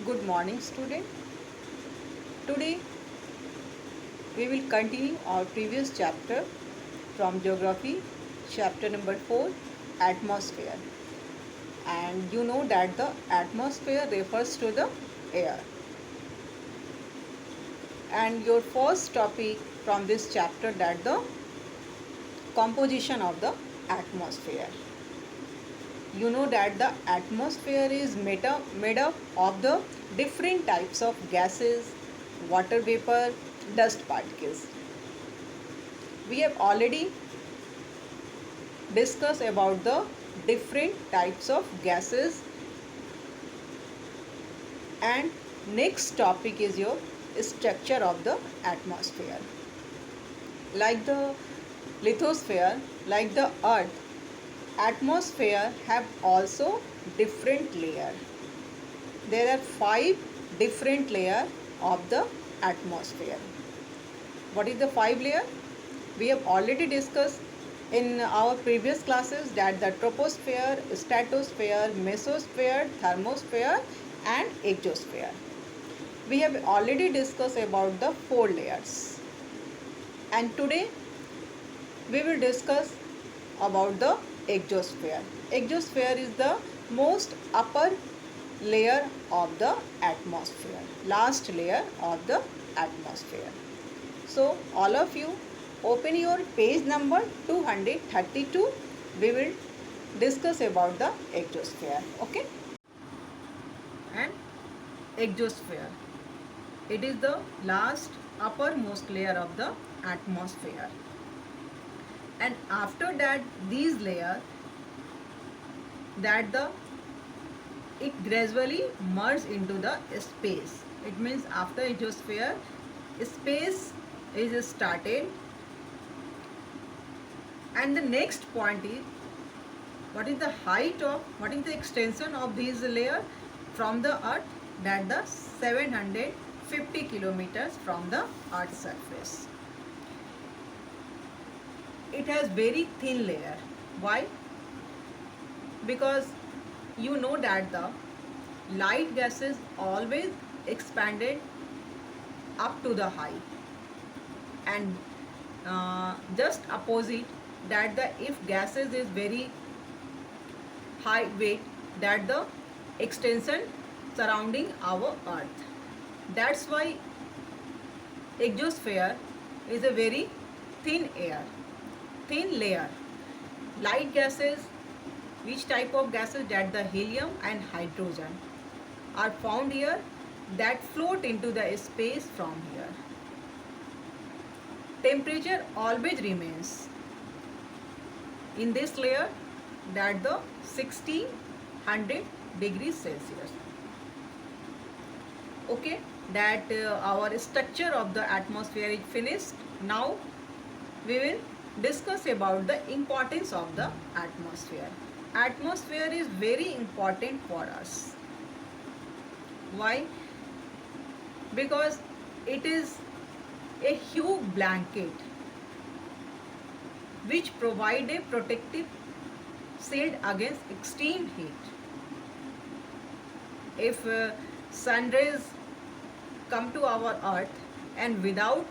Good morning, student. Today we will continue our previous chapter from geography, chapter number 4, atmosphere. And you know that the atmosphere refers to the air. And your first topic from this chapter that the composition of the atmosphere. You know that the atmosphere is made up of the different types of gases, water vapor, dust particles. We have already discussed about the different types of gases, and next topic is your structure of the atmosphere. Like the lithosphere, like the earth, atmosphere have also different layer. There are 5 different layer of the atmosphere. What is the 5 layer? We have already discussed in our previous classes that the troposphere, stratosphere, mesosphere, thermosphere and exosphere. We have already discussed about the 4 layers. And today we will discuss about the exosphere. Exosphere is the most upper layer of the atmosphere, last layer of the atmosphere. So all of you open your page number 232. We will discuss about the exosphere. Okay? And exosphere, it is the last uppermost layer of the atmosphere. And after that, these layers that the it gradually merges into the space. It means after exosphere, space is started. And the next point is, what is the height of, what is the extension of these layer from the earth? That the 750 kilometers from the earth's surface. It has very thin layer. Why? Because you know that the light gases always expanded up to the height, and just opposite that the if gases is very high weight, that the extension surrounding our earth. That's why exosphere is a very thin layer. Light gases, which type of gases? That the helium and hydrogen are found here, that float into the space from here. Temperature always remains in this layer, that the 1600 degrees Celsius. Okay, that our structure of the atmosphere is finished. Now we will discuss about the importance of the atmosphere. Atmosphere is very important for us. Why? Because it is a huge blanket which provide a protective shield against extreme heat. If sun rays come to our earth, and without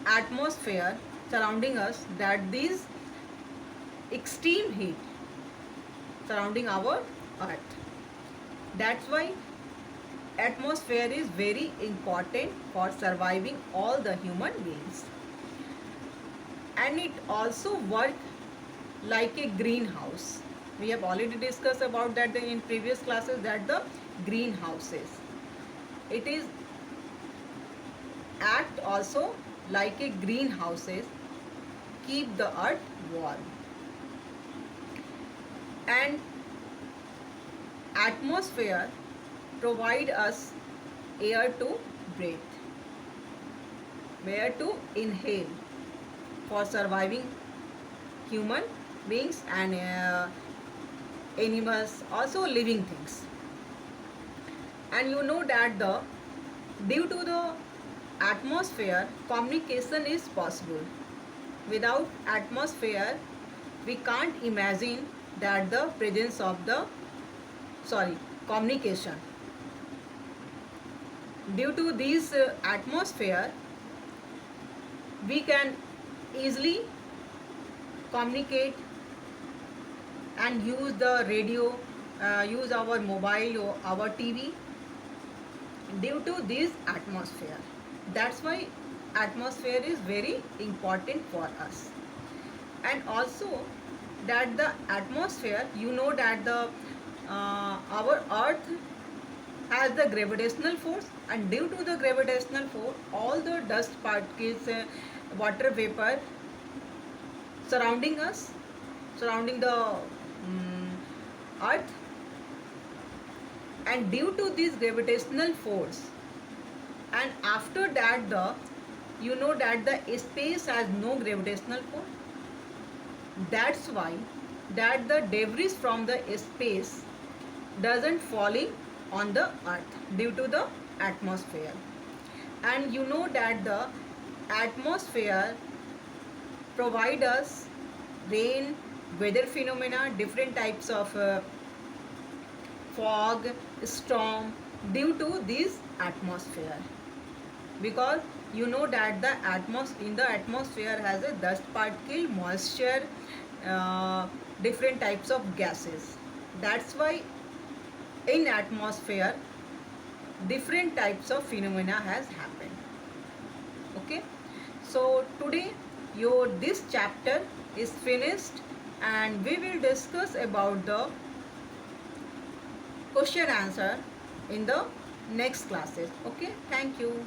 atmosphere surrounding us, that these extreme heat surrounding our earth. That's why atmosphere is very important for surviving all the human beings. And it also works like a greenhouse. We have already discussed about that in previous classes, that the greenhouses, it is act also like a greenhouses, keep the earth warm. And atmosphere provide us air to breathe, air to inhale for surviving human beings and animals, also living things. And you know that the due to the atmosphere, communication is possible. Without atmosphere, we can't imagine that the presence of the communication. Due to this atmosphere, we can easily communicate and use the radio, use our mobile or our TV due to this atmosphere. That's why atmosphere is very important for us. And also that the atmosphere, you know that the our earth has the gravitational force, and due to the gravitational force all the dust particles, water vapor surrounding us, surrounding the earth, and due to this gravitational force, and after that the, you know that the space has no gravitational force. That's why that the debris from the space doesn't falling on the earth due to the atmosphere. And you know that the atmosphere provide us rain, weather phenomena, different types of fog, storm due to this atmosphere. Because you know that the in the atmosphere has a dust particle, moisture, different types of gases. That's why in atmosphere different types of phenomena has happened. Okay, so today your this chapter is finished, and we will discuss about the question answer in the next classes. Okay, thank you.